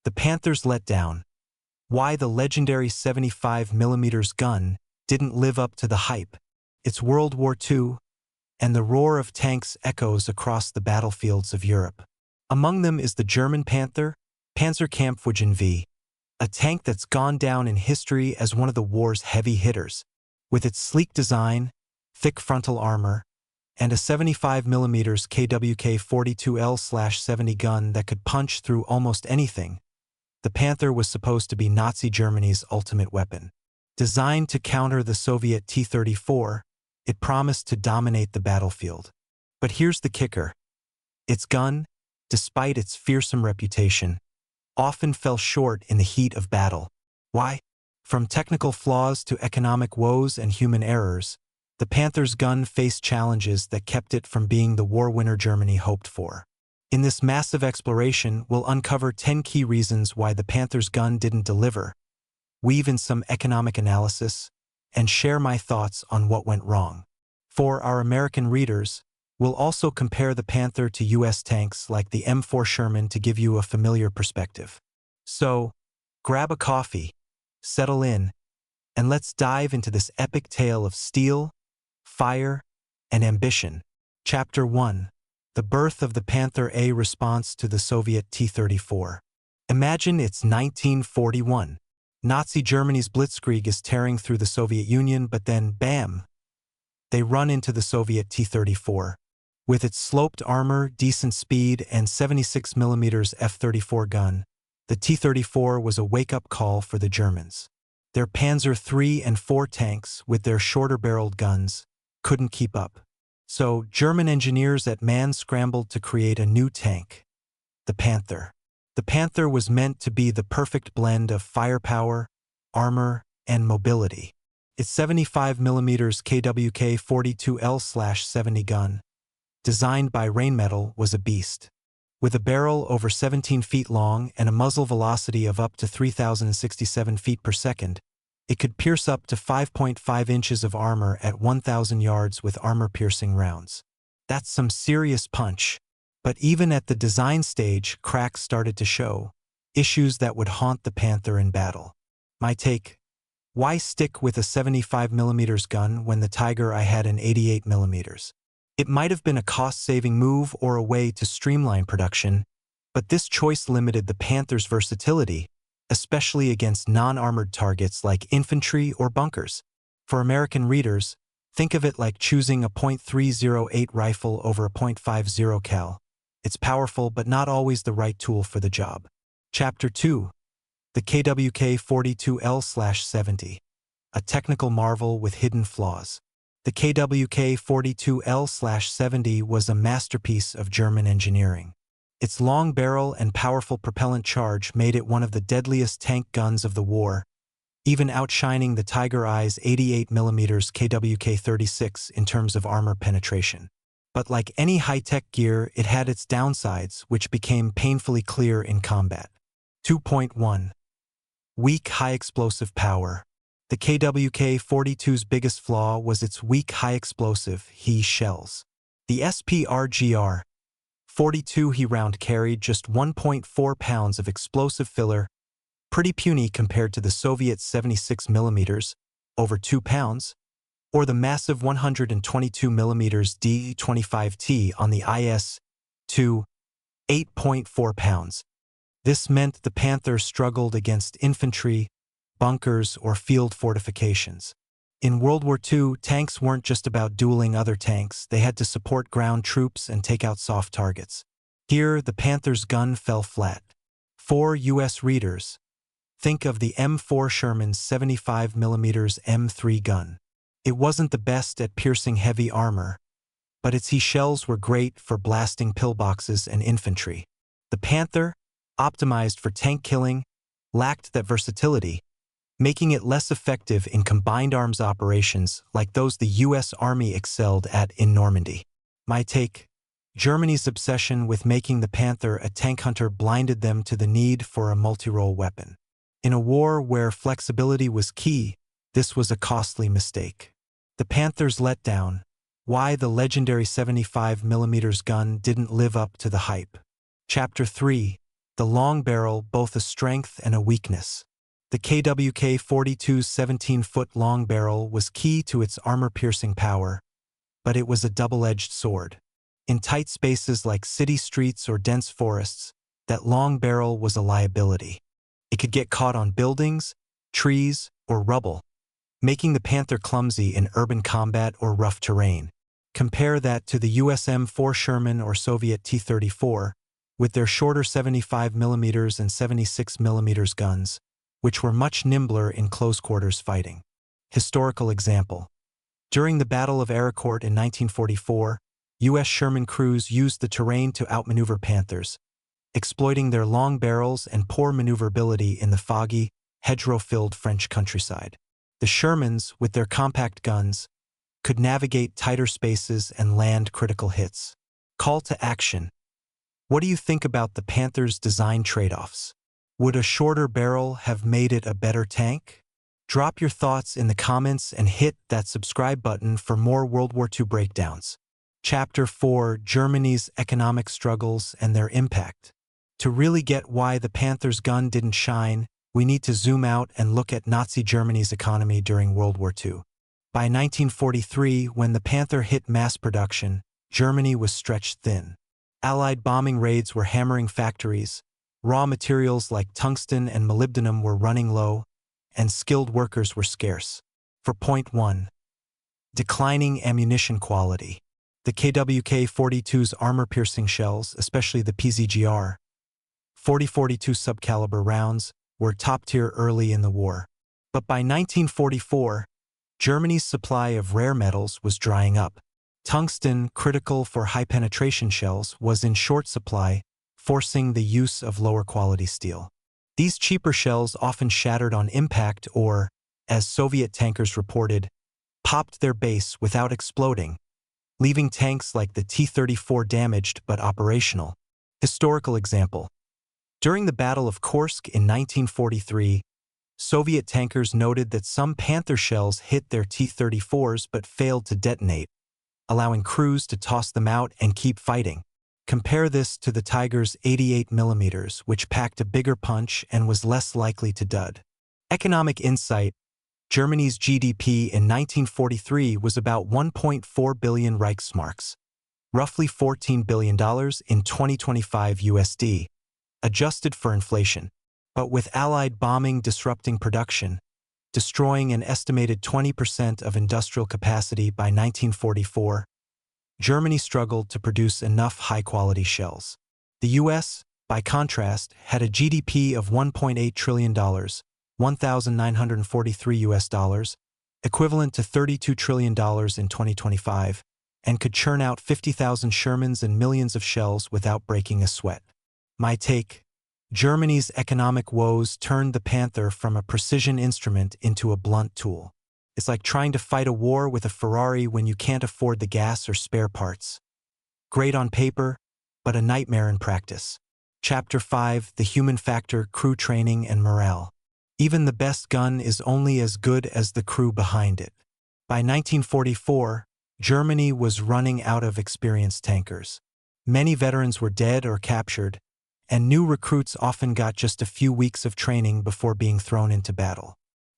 The Panther's Letdown. Why the legendary 75mm gun didn't live up to the hype. It's World War II, and the roar of tanks echoes across the battlefields of Europe. Among them is the German Panther, Panzerkampfwagen V, a tank that's gone down in history as one of the war's heavy hitters. With its sleek design, thick frontal armor, and a 75mm KWK-42L/70 gun that could punch through almost anything, the Panther was supposed to be Nazi Germany's ultimate weapon. Designed to counter the Soviet T-34, it promised to dominate the battlefield. But here's the kicker. Its gun, despite its fearsome reputation, often fell short in the heat of battle. Why? From technical flaws to economic woes and human errors, the Panther's gun faced challenges that kept it from being the war winner Germany hoped for. In this massive exploration, we'll uncover 10 key reasons why the Panther's gun didn't deliver, weave in some economic analysis, and share my thoughts on what went wrong. For our American readers, we'll also compare the Panther to U.S. tanks like the M4 Sherman to give you a familiar perspective. So, grab a coffee, settle in, and let's dive into this epic tale of steel, fire, and ambition. Chapter 1. The birth of the Panther, a response to the Soviet T-34. Imagine it's 1941. Nazi Germany's blitzkrieg is tearing through the Soviet Union, but then, bam! They run into the Soviet T-34. With its sloped armor, decent speed, and 76mm F-34 gun, the T-34 was a wake-up call for the Germans. Their Panzer III and IV tanks, with their shorter-barreled guns, couldn't keep up. So, German engineers at MAN scrambled to create a new tank, the Panther. The Panther was meant to be the perfect blend of firepower, armor, and mobility. Its 75mm KWK-42L/70 gun, designed by Rheinmetall, was a beast. With a barrel over 17 feet long and a muzzle velocity of up to 3,067 feet per second, it could pierce up to 5.5 inches of armor at 1,000 yards with armor-piercing rounds. That's some serious punch. But even at the design stage, cracks started to show, issues that would haunt the Panther in battle. My take: why stick with a 75mm gun when the Tiger I had an 88mm? It might have been a cost-saving move or a way to streamline production, but this choice limited the Panther's versatility, especially against non-armored targets like infantry or bunkers. For American readers, think of it like choosing a .308 rifle over a .50 cal. It's powerful but not always the right tool for the job. Chapter 2. The KWK-42L/70. A technical marvel with hidden flaws. The KWK-42L/70 was a masterpiece of German engineering. Its long barrel and powerful propellant charge made it one of the deadliest tank guns of the war, even outshining the Tiger I's 88mm KWK-36 in terms of armor penetration. But like any high-tech gear, it had its downsides, which became painfully clear in combat. 2.1. Weak high-explosive power. The KWK-42's biggest flaw was its weak high-explosive He shells. The SPRGR 42 He round carried just 1.4 pounds of explosive filler, pretty puny compared to the Soviet 76mm, over 2 pounds, or the massive 122mm D-25T on the IS-2, 8.4 pounds. This meant the Panther struggled against infantry, bunkers, or field fortifications. In World War II, tanks weren't just about dueling other tanks, they had to support ground troops and take out soft targets. Here, the Panther's gun fell flat. For U.S. readers, think of the M4 Sherman's 75mm M3 gun. It wasn't the best at piercing heavy armor, but its He shells were great for blasting pillboxes and infantry. The Panther, optimized for tank killing, lacked that versatility, making it less effective in combined arms operations like those the U.S. Army excelled at in Normandy. My take: Germany's obsession with making the Panther a tank hunter blinded them to the need for a multi-role weapon. In a war where flexibility was key, this was a costly mistake. The Panther's Letdown. Why the legendary 75mm gun didn't live up to the hype. Chapter 3. The long barrel, both a strength and a weakness. The KWK-42's 17-foot long barrel was key to its armor-piercing power, but it was a double-edged sword. In tight spaces like city streets or dense forests, that long barrel was a liability. It could get caught on buildings, trees, or rubble, making the Panther clumsy in urban combat or rough terrain. Compare that to the US M4 Sherman or Soviet T-34, with their shorter 75mm and 76mm guns, which were much nimbler in close-quarters fighting. Historical example. During the Battle of Aricourt in 1944, U.S. Sherman crews used the terrain to outmaneuver Panthers, exploiting their long barrels and poor maneuverability in the foggy, hedgerow-filled French countryside. The Shermans, with their compact guns, could navigate tighter spaces and land critical hits. Call to action. What do you think about the Panther's design trade-offs? Would a shorter barrel have made it a better tank? Drop your thoughts in the comments and hit that subscribe button for more World War II breakdowns. Chapter 4: Germany's Economic Struggles and Their Impact. To really get why the Panther's gun didn't shine, we need to zoom out and look at Nazi Germany's economy during World War II. By 1943, when the Panther hit mass production, Germany was stretched thin. Allied bombing raids were hammering factories, raw materials like tungsten and molybdenum were running low, and skilled workers were scarce. For point 1. Declining ammunition quality. The KWK-42's armor-piercing shells, especially the PZGR 40-42 subcaliber rounds, were top-tier early in the war. But by 1944, Germany's supply of rare metals was drying up. Tungsten, critical for high-penetration shells, was in short supply, forcing the use of lower-quality steel. These cheaper shells often shattered on impact or, as Soviet tankers reported, popped their base without exploding, leaving tanks like the T-34 damaged but operational. Historical example. During the Battle of Kursk in 1943, Soviet tankers noted that some Panther shells hit their T-34s but failed to detonate, allowing crews to toss them out and keep fighting. Compare this to the Tiger's 88mm, which packed a bigger punch and was less likely to dud. Economic insight. Germany's GDP in 1943 was about 1.4 billion Reichsmarks, roughly $14 billion in 2025 USD, adjusted for inflation. But with Allied bombing disrupting production, destroying an estimated 20% of industrial capacity by 1944, Germany struggled to produce enough high-quality shells. The U.S., by contrast, had a GDP of $1.8 trillion, 1,943 US dollars, equivalent to $32 trillion in 2025, and could churn out 50,000 Shermans and millions of shells without breaking a sweat. My take: Germany's economic woes turned the Panther from a precision instrument into a blunt tool. It's like trying to fight a war with a Ferrari when you can't afford the gas or spare parts. Great on paper, but a nightmare in practice. Chapter 5: The Human Factor, Crew Training and Morale. Even the best gun is only as good as the crew behind it. By 1944, Germany was running out of experienced tankers. Many veterans were dead or captured, and new recruits often got just a few weeks of training before being thrown into battle.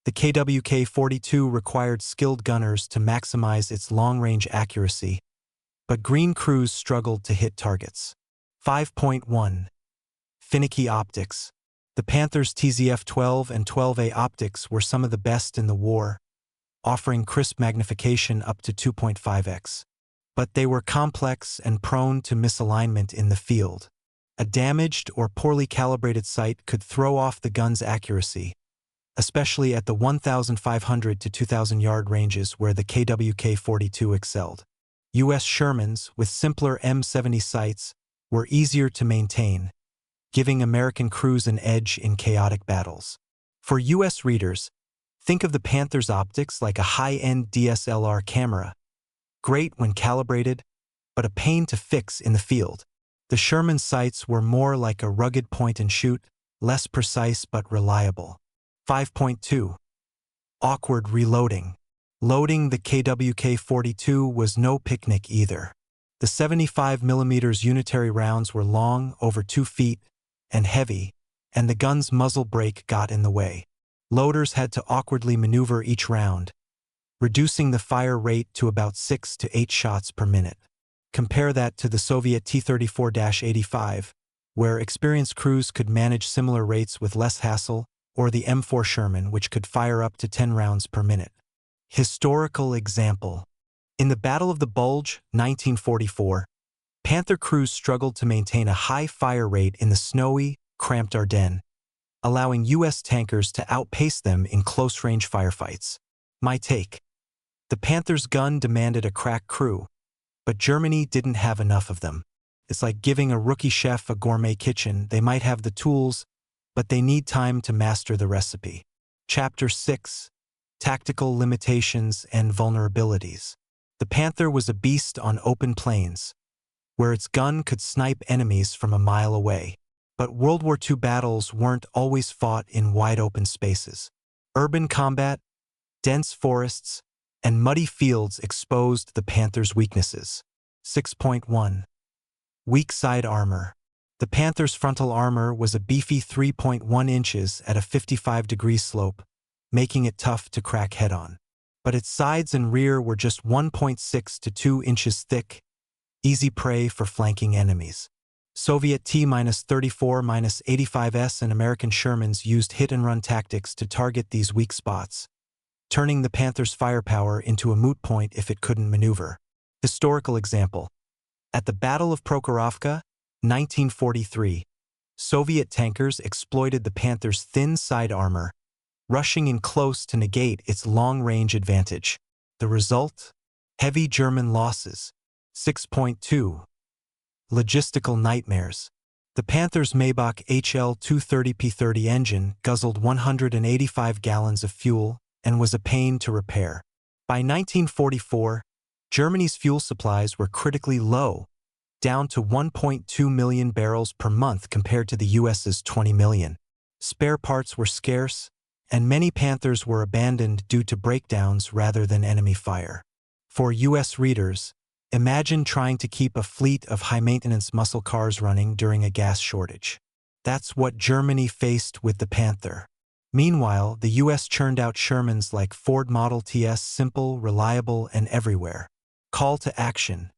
The KWK-42 required skilled gunners to maximize its long-range accuracy, but green crews struggled to hit targets. 5.1. Finicky optics. The Panther's TZF-12 and 12A optics were some of the best in the war, offering crisp magnification up to 2.5x. But they were complex and prone to misalignment in the field. A damaged or poorly calibrated sight could throw off the gun's accuracy, especially at the 1,500 to 2,000 yard ranges where the KWK-42 excelled. U.S. Shermans, with simpler M70 sights, were easier to maintain, giving American crews an edge in chaotic battles. For U.S. readers, think of the Panther's optics like a high-end DSLR camera, great when calibrated, but a pain to fix in the field. The Sherman sights were more like a rugged point-and-shoot, less precise but reliable. 5.2. Awkward reloading. Loading the KWK-42 was no picnic either. The 75mm unitary rounds were long, over 2 feet, and heavy, and the gun's muzzle brake got in the way. Loaders had to awkwardly maneuver each round, reducing the fire rate to about 6 to 8 shots per minute. Compare that to the Soviet T-34-85, where experienced crews could manage similar rates with less hassle, or the M4 Sherman, which could fire up to 10 rounds per minute. Historical example. In the Battle of the Bulge, 1944, Panther crews struggled to maintain a high fire rate in the snowy, cramped Ardennes, allowing U.S. tankers to outpace them in close-range firefights. My take. The Panther's gun demanded a crack crew, but Germany didn't have enough of them. It's like giving a rookie chef a gourmet kitchen. They might have the tools, but they need time to master the recipe. Chapter 6. Tactical Limitations and Vulnerabilities. The Panther was a beast on open plains, where its gun could snipe enemies from a mile away. But World War II battles weren't always fought in wide-open spaces. Urban combat, dense forests, and muddy fields exposed the Panther's weaknesses. 6.1. Weak side armor. The Panther's frontal armor was a beefy 3.1 inches at a 55-degree slope, making it tough to crack head-on. But its sides and rear were just 1.6 to 2 inches thick, easy prey for flanking enemies. Soviet T-34-85S and American Shermans used hit-and-run tactics to target these weak spots, turning the Panther's firepower into a moot point if it couldn't maneuver. Historical example. At the Battle of Prokhorovka, 1943, Soviet tankers exploited the Panther's thin side armor, rushing in close to negate its long-range advantage. The result? Heavy German losses. 6.2. Logistical nightmares. The Panther's Maybach HL-230P30 engine guzzled 185 gallons of fuel and was a pain to repair. By 1944, Germany's fuel supplies were critically low, down to 1.2 million barrels per month compared to the U.S.'s 20 million. Spare parts were scarce, and many Panthers were abandoned due to breakdowns rather than enemy fire. For U.S. readers, imagine trying to keep a fleet of high-maintenance muscle cars running during a gas shortage. That's what Germany faced with the Panther. Meanwhile, the U.S. churned out Shermans like Ford Model Ts, simple, reliable, and everywhere. Call to action.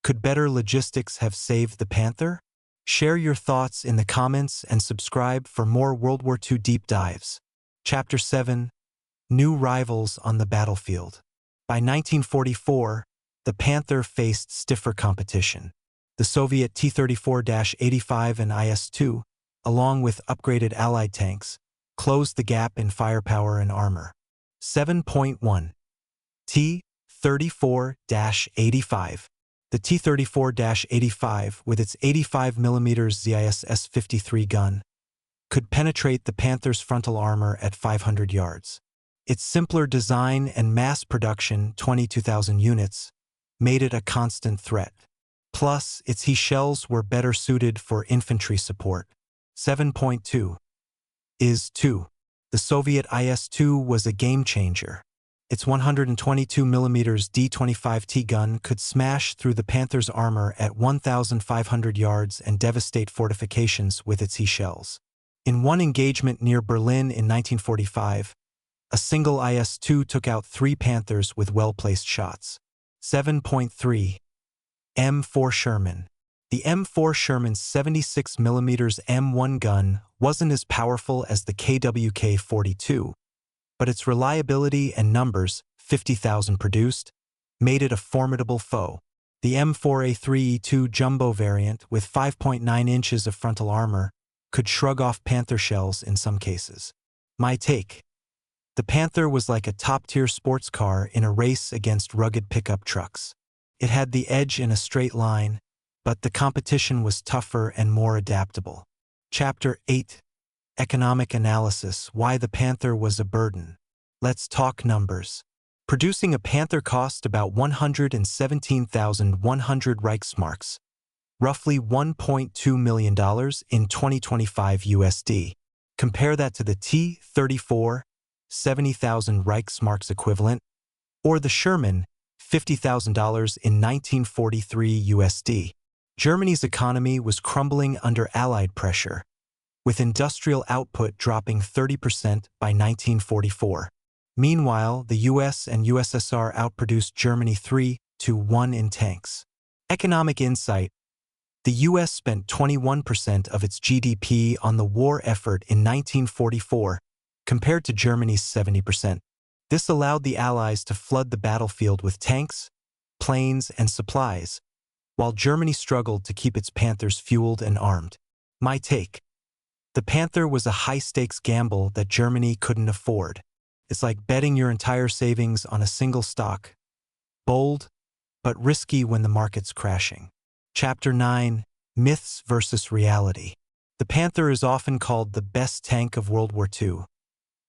Could better logistics have saved the Panther? Share your thoughts in the comments and subscribe for more World War II deep dives. Chapter 7. New Rivals on the Battlefield. By 1944, the Panther faced stiffer competition. The Soviet T-34-85 and IS-2, along with upgraded Allied tanks, closed the gap in firepower and armor. 7.1. T-34-85. The T-34-85, with its 85mm ZIS S-53 gun, could penetrate the Panther's frontal armor at 500 yards. Its simpler design and mass production, 22,000 units, made it a constant threat. Plus, its he shells were better suited for infantry support. 7.2. IS-2. The Soviet IS-2 was a game-changer. Its 122mm D-25T gun could smash through the Panther's armor at 1,500 yards and devastate fortifications with its he shells. In one engagement near Berlin in 1945, a single IS-2 took out 3 Panthers with well-placed shots. 7.3. M4 Sherman. The M4 Sherman's 76mm M1 gun wasn't as powerful as the KWK-42, but its reliability and numbers, 50,000 produced, made it a formidable foe. The M4A3E2 jumbo variant, with 5.9 inches of frontal armor, could shrug off Panther shells in some cases. My take. The Panther was like a top-tier sports car in a race against rugged pickup trucks. It had the edge in a straight line, but the competition was tougher and more adaptable. Chapter 8. Economic Analysis. Why the Panther was a burden. Let's talk numbers. Producing a Panther cost about 117,100 Reichsmarks, roughly $1.2 million in 2025 USD. Compare that to the T-34, 70,000 Reichsmarks equivalent, or the Sherman, $50,000 in 1943 USD. Germany's economy was crumbling under Allied pressure, with industrial output dropping 30% by 1944. Meanwhile, the US and USSR outproduced Germany 3-1 in tanks. Economic insight: the US spent 21% of its GDP on the war effort in 1944, compared to Germany's 70%. This allowed the Allies to flood the battlefield with tanks, planes, and supplies, while Germany struggled to keep its Panthers fueled and armed. My take: the Panther was a high-stakes gamble that Germany couldn't afford. It's like betting your entire savings on a single stock. Bold, but risky when the market's crashing. Chapter 9: Myths versus Reality. The Panther is often called the best tank of World War II.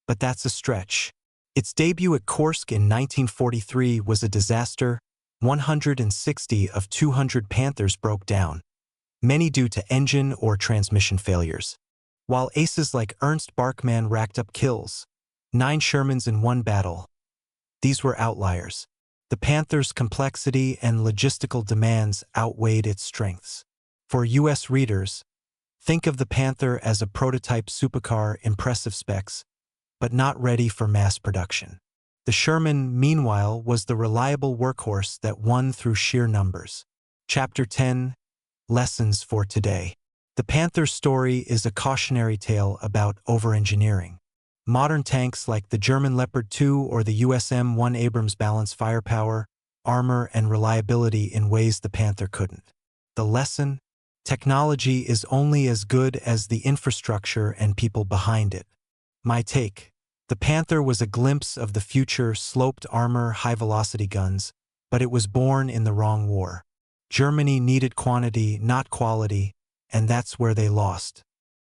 But that's a stretch. Its debut at Kursk in 1943 was a disaster. 160 of 200 Panthers broke down, many due to engine or transmission failures. While aces like Ernst Barkmann racked up kills, 9 Shermans in one battle. These were outliers. The Panther's complexity and logistical demands outweighed its strengths. For U.S. readers, think of the Panther as a prototype supercar, impressive specs, but not ready for mass production. The Sherman, meanwhile, was the reliable workhorse that won through sheer numbers. Chapter 10: Lessons for Today. The Panther's story is a cautionary tale about over-engineering. Modern tanks like the German Leopard 2 or the US M1 Abrams balance firepower, armor, and reliability in ways the Panther couldn't. The lesson: technology is only as good as the infrastructure and people behind it. My take: the Panther was a glimpse of the future, sloped armor, high-velocity guns, but it was born in the wrong war. Germany needed quantity, not quality, and that's where they lost.